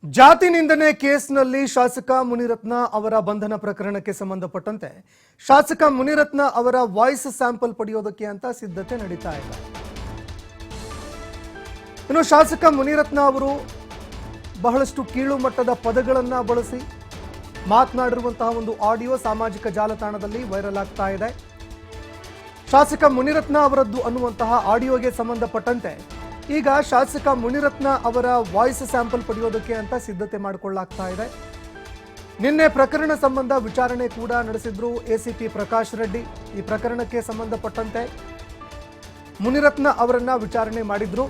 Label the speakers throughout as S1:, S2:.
S1: ಜಾತಿ ನಿಂದನೆ ಕೇಸ್ನಲ್ಲಿ ಶಾಸಕ ಮುನಿರತ್ನ ಅವರ ಬಂಧನ ಪ್ರಕರಣಕ್ಕೆ ಸಂಬಂಧಪಟ್ಟಂತೆ ಶಾಸಕ ಮುನಿರತ್ನ ಅವರ ವಾಯ್ಸ್ ಸ್ಯಾಂಪಲ್ ಪಡೆಯೋದಕ್ಕೆ ಅಂತ ಸಿದ್ಧತೆ ನಡೀತಾ ಇದೆ. ಇನ್ನು ಶಾಸಕ ಮುನಿರತ್ನ ಅವರು ಬಹಳಷ್ಟು ಕೀಳು ಮಟ್ಟದ ಪದಗಳನ್ನ ಬಳಸಿ ಮಾತನಾಡಿರುವಂತಹ ಒಂದು ಆಡಿಯೋ ಸಾಮಾಜಿಕ ಜಾಲತಾಣದಲ್ಲಿ ವೈರಲ್ ಆಗ್ತಾ ಇದೆ. ಶಾಸಕ ಮುನಿರತ್ನ ಅವರದ್ದು ಅನ್ನುವಂತಹ ಆಡಿಯೋಗೆ ಸಂಬಂಧಪಟ್ಟಂತೆ ಈಗ ಶಾಸಕ ಮುನಿರತ್ನ ಅವರ ವಾಯ್ಸ್ ಸ್ಯಾಂಪಲ್ ಪಡೆಯೋದಕ್ಕೆ ಅಂತ ಸಿದ್ಧತೆ ಮಾಡಿಕೊಳ್ಳಲಾಗ್ತಾ ಇದೆ. ನಿನ್ನೆ ಪ್ರಕರಣ ಸಂಬಂಧ ವಿಚಾರಣೆ ಕೂಡ ನಡೆಸಿದ್ರು ಎಸಿಪಿ ಪ್ರಕಾಶ್ ರೆಡ್ಡಿ. ಈ ಪ್ರಕರಣಕ್ಕೆ ಸಂಬಂಧಪಟ್ಟಂತೆ ಮುನಿರತ್ನ ಅವರನ್ನ ವಿಚಾರಣೆ ಮಾಡಿದ್ರು.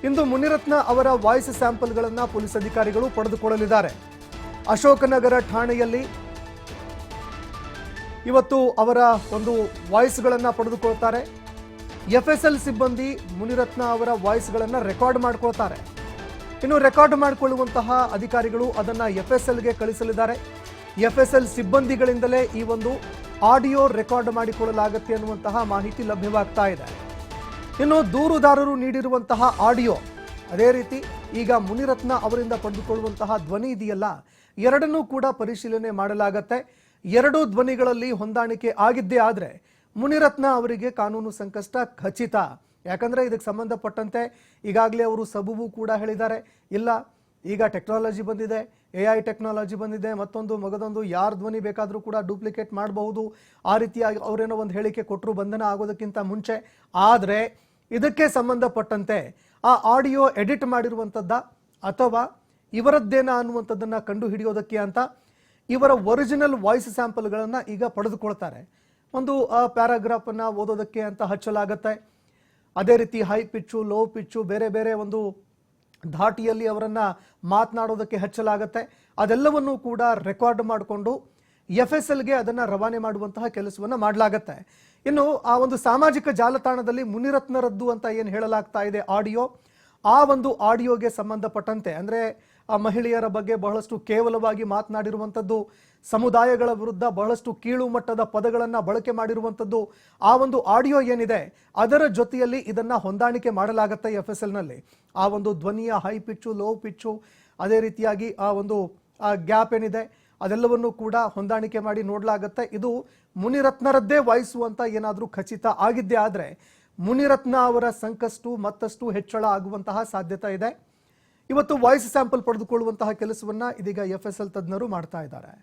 S1: ಇಂದು ಮುನಿರತ್ನ ಅವರ ವಾಯ್ಸ್ ಸ್ಯಾಂಪಲ್ಗಳನ್ನು ಪೊಲೀಸ್ ಅಧಿಕಾರಿಗಳು ಪಡೆದುಕೊಳ್ಳಲಿದ್ದಾರೆ. ಅಶೋಕನಗರ ಠಾಣೆಯಲ್ಲಿ ಇವತ್ತು ಅವರ ಒಂದು ವಾಯ್ಸ್ಗಳನ್ನು ಪಡೆದುಕೊಳ್ತಾರೆ. FSL ಸಿಬ್ಬಂದಿ ಮುನಿರತ್ನ ಅವರ ವಾಯ್ಸ್ಗಳನ್ನು ರೆಕಾರ್ಡ್ ಮಾಡ್ಕೊಳ್ತಾರೆ. ಇನ್ನು ರೆಕಾರ್ಡ್ ಮಾಡಿಕೊಳ್ಳುವಂತಹ ಅಧಿಕಾರಿಗಳು ಅದನ್ನು FSLಗೆ ಕಳಿಸಲಿದ್ದಾರೆ. FSL ಸಿಬ್ಬಂದಿಗಳಿಂದಲೇ ಈ ಒಂದು ಆಡಿಯೋ ರೆಕಾರ್ಡ್ ಮಾಡಿಕೊಳ್ಳಲಾಗುತ್ತೆ ಅನ್ನುವಂತಹ ಮಾಹಿತಿ ಲಭ್ಯವಾಗ್ತಾ ಇದೆ. ಇನ್ನು ದೂರುದಾರರು ನೀಡಿರುವಂತಹ ಆಡಿಯೋ, ಅದೇ ರೀತಿ ಈಗ ಮುನಿರತ್ನ ಅವರಿಂದ ಪಡೆದುಕೊಳ್ಳುವಂತಹ ಧ್ವನಿ ಇದೆಯಲ್ಲ, ಎರಡನ್ನೂ ಕೂಡ ಪರಿಶೀಲನೆ ಮಾಡಲಾಗತ್ತೆ. ಎರಡೂ ಧ್ವನಿಗಳಲ್ಲಿ ಹೊಂದಾಣಿಕೆ ಆಗಿದ್ದೇ ಆದರೆ ಮುನಿರತ್ನ ಅವರಿಗೆ ಕಾನೂನು ಸಂಕಷ್ಟ ಖಚಿತ. ಯಾಕಂದ್ರೆ ಇದಕ್ಕೆ ಸಂಬಂಧಪಟ್ಟಂತೆ ಈಗಾಗಲೇ ಅವರು ಸಬೂಬು ಕೂಡ ಹೇಳಿದ್ದಾರೆ. ಇಲ್ಲ, ಈಗ ಟೆಕ್ನಾಲಜಿ ಬಂದಿದೆ, AI ಟೆಕ್ನಾಲಜಿ ಬಂದಿದೆ, ಮತ್ತೊಂದು ಮಗದೊಂದು ಯಾರ ಧ್ವನಿ ಬೇಕಾದರೂ ಕೂಡ ಡೂಪ್ಲಿಕೇಟ್ ಮಾಡಬಹುದು, ಆ ರೀತಿಯಾಗಿ ಅವರೇನೋ ಒಂದು ಹೇಳಿಕೆ ಕೊಟ್ಟರು ಬಂಧನ ಆಗೋದಕ್ಕಿಂತ ಮುಂಚೆ. ಆದರೆ ಇದಕ್ಕೆ ಸಂಬಂಧಪಟ್ಟಂತೆ ಆ ಆಡಿಯೋ ಎಡಿಟ್ ಮಾಡಿರುವಂಥದ್ದ ಅಥವಾ ಇವರದ್ದೇನ ಅನ್ನುವಂಥದ್ದನ್ನು ಕಂಡು ಹಿಡಿಯೋದಕ್ಕೆ ಅಂತ ಇವರ ಒರಿಜಿನಲ್ ವಾಯ್ಸ್ ಸ್ಯಾಂಪಲ್ಗಳನ್ನು ಈಗ ಪಡೆದುಕೊಳ್ತಾರೆ. ಒಂದು ಪ್ಯಾರಾಗ್ರಾಫ್ ಅನ್ನ ಓದೋದಕ್ಕೆ ಅಂತ ಹಚ್ಚಲಾಗತ್ತೆ. ಅದೇ ರೀತಿ ಹೈ ಪಿಚ್ಚು, ಲೋ ಪಿಚ್ಚು, ಬೇರೆ ಬೇರೆ ಒಂದು ಧಾಟಿಯಲ್ಲಿ ಅವರನ್ನ ಮಾತನಾಡೋದಕ್ಕೆ ಹಚ್ಚಲಾಗತ್ತೆ. ಅದೆಲ್ಲವನ್ನೂ ಕೂಡ ರೆಕಾರ್ಡ್ ಮಾಡಿಕೊಂಡು FSLಗೆ ಅದನ್ನ ರವಾನೆ ಮಾಡುವಂತಹ ಕೆಲಸವನ್ನ ಮಾಡಲಾಗತ್ತೆ. ಇನ್ನು ಆ ಒಂದು ಸಾಮಾಜಿಕ ಜಾಲತಾಣದಲ್ಲಿ ಮುನಿರತ್ನರದ್ದು ಅಂತ ಏನು ಹೇಳಲಾಗ್ತಾ ಇದೆ ಆಡಿಯೋ, ಆ ಒಂದು ಆಡಿಯೋಗೆ ಸಂಬಂಧಪಟ್ಟಂತೆ ಅಂದ್ರೆ ಆ ಮಹಿಳೆಯರ ಬಗ್ಗೆ ಬಹಳಷ್ಟು ಕೇವಲವಾಗಿ ಮಾತನಾಡಿರುವಂಥದ್ದು, ಸಮುದಾಯಗಳ ವಿರುದ್ಧ ಬಹಳಷ್ಟು ಕೀಳು ಮಟ್ಟದ ಪದಗಳನ್ನು ಬಳಕೆ ಮಾಡಿರುವಂಥದ್ದು, ಆ ಒಂದು ಆಡಿಯೋ ಏನಿದೆ ಅದರ ಜೊತೆಯಲ್ಲಿ ಇದನ್ನ ಹೊಂದಾಣಿಕೆ ಮಾಡಲಾಗತ್ತೆ. FSLನಲ್ಲಿ ಆ ಒಂದು ಧ್ವನಿಯ ಹೈ ಪಿಚ್ಚು, ಲೋ ಪಿಚ್ಚು, ಅದೇ ರೀತಿಯಾಗಿ ಆ ಒಂದು ಗ್ಯಾಪ್ ಏನಿದೆ ಅದೆಲ್ಲವನ್ನು ಕೂಡ ಹೊಂದಾಣಿಕೆ ಮಾಡಿ ನೋಡಲಾಗತ್ತೆ. ಇದು ಮುನಿರತ್ನರದ್ದೇ ವಾಯ್ಸು ಅಂತ ಏನಾದರೂ ಖಚಿತ ಆಗಿದ್ದೇ ಆದರೆ ಮುನಿರತ್ನ ಅವರ ಸಂಕಷ್ಟು ಮತ್ತಷ್ಟು ಹೆಚ್ಚಳ ಆಗುವಂತಹ ಸಾಧ್ಯತೆ ಇದೆ. ಇವತ್ತು ವಾಯ್ಸ್ ಸ್ಯಾಂಪಲ್ ಪಡೆದುಕೊಳ್ಳುವಂತಹ ಕೆಲಸವನ್ನ ಇದೀಗ FSL ತಜ್ಞರು ಮಾಡ್ತಾ ಇದ್ದಾರೆ.